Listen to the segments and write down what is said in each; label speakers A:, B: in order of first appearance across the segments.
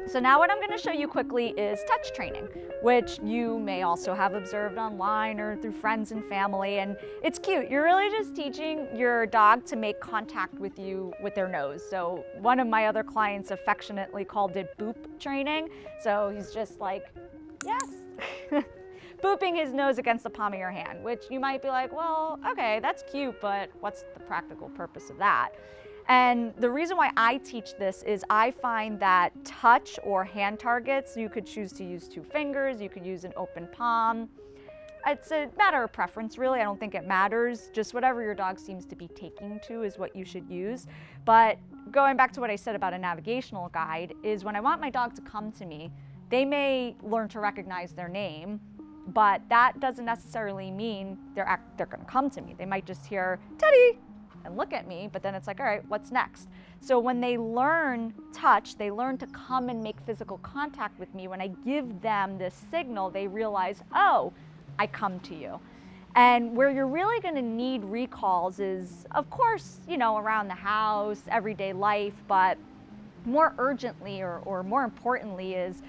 A: So now what I'm going to show you quickly is touch training, which you may also have observed online or through friends and family, and it's cute. You're really just teaching your dog to make contact with you with their nose. So one of my other clients affectionately called it boop training. So he's just like, yes, booping his nose against the palm of your hand, which you might be like, well, okay, that's cute, but what's the practical purpose of that? And the reason why I teach this is I find that touch or hand targets, you could choose to use 2 fingers, you could use an open palm. It's a matter of preference, really. I don't think it matters. Just whatever your dog seems to be taking to is what you should use. But going back to what I said about a navigational guide is when I want my dog to come to me, they may learn to recognize their name, but that doesn't necessarily mean they're going to come to me. They might just hear, Teddy, and look at me, but then it's like, all right, what's next? So when they learn touch, they learn to come and make physical contact with me. When I give them this signal, they realize, oh, I come to you. And where you're really gonna need recalls is, of course, you know, around the house, everyday life, but more urgently or more importantly is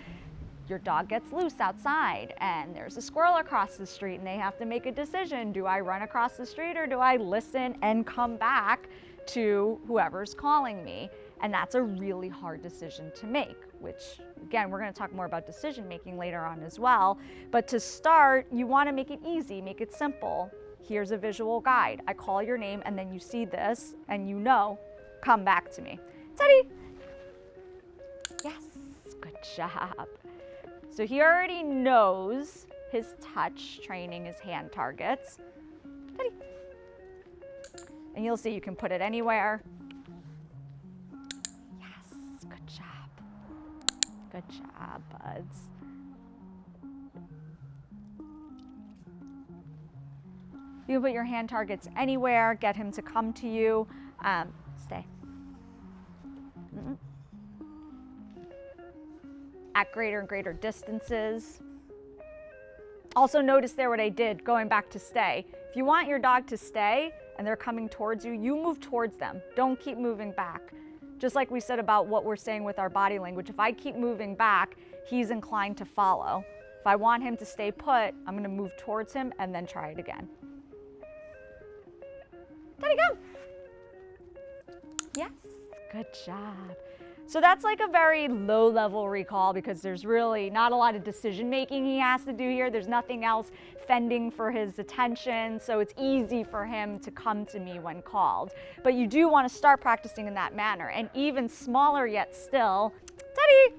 A: your dog gets loose outside and there's a squirrel across the street and they have to make a decision. Do I run across the street or do I listen and come back to whoever's calling me? And that's a really hard decision to make, which again, we're going to talk more about decision making later on as well. But to start, you want to make it easy, make it simple. Here's a visual guide. I call your name and then you see this and you know, come back to me. Teddy. Yes, good job. So he already knows his touch training, his hand targets. Teddy. And you'll see you can put it anywhere. Yes, good job. Good job, buds. You can put your hand targets anywhere, get him to come to you. Stay. At greater and greater distances. Also notice there what I did, going back to stay. If you want your dog to stay and they're coming towards you, you move towards them. Don't keep moving back. Just like we said about what we're saying with our body language, if I keep moving back, he's inclined to follow. If I want him to stay put, I'm gonna move towards him and then try it again. Teddy, go. Yes, good job. So that's like a very low level recall because there's really not a lot of decision making he has to do here. There's nothing else fending for his attention. So it's easy for him to come to me when called. But you do want to start practicing in that manner. And even smaller yet still, Teddy.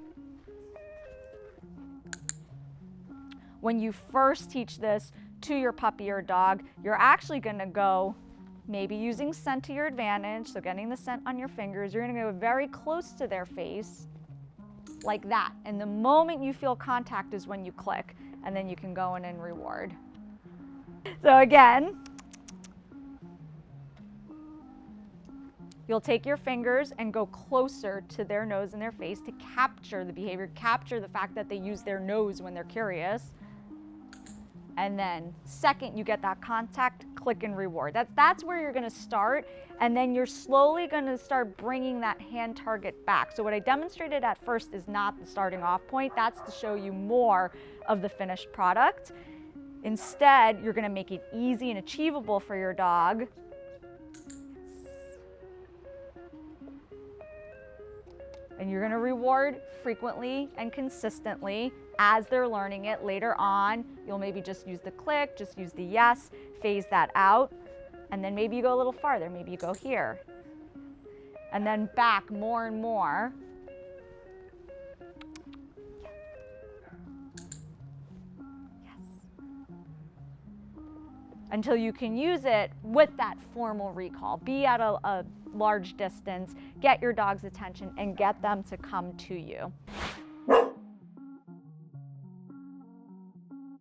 A: When you first teach this to your puppy or dog, you're actually going to go maybe using scent to your advantage, so getting the scent on your fingers. You're gonna go very close to their face, like that. And the moment you feel contact is when you click, and then you can go in and reward. So again, you'll take your fingers and go closer to their nose and their face to capture the behavior, capture the fact that they use their nose when they're curious. And then second, you get that contact, click and reward. That's where you're gonna start. And then you're slowly gonna start bringing that hand target back. So what I demonstrated at first is not the starting off point. That's to show you more of the finished product. Instead, you're gonna make it easy and achievable for your dog. And you're gonna reward frequently and consistently as they're learning it. Later on, you'll maybe just use the click, just use the yes, phase that out, and then maybe you go a little farther. Maybe you go here. And then back more and more. Yes. Until you can use it with that formal recall. Be at a large distance, get your dog's attention, and get them to come to you.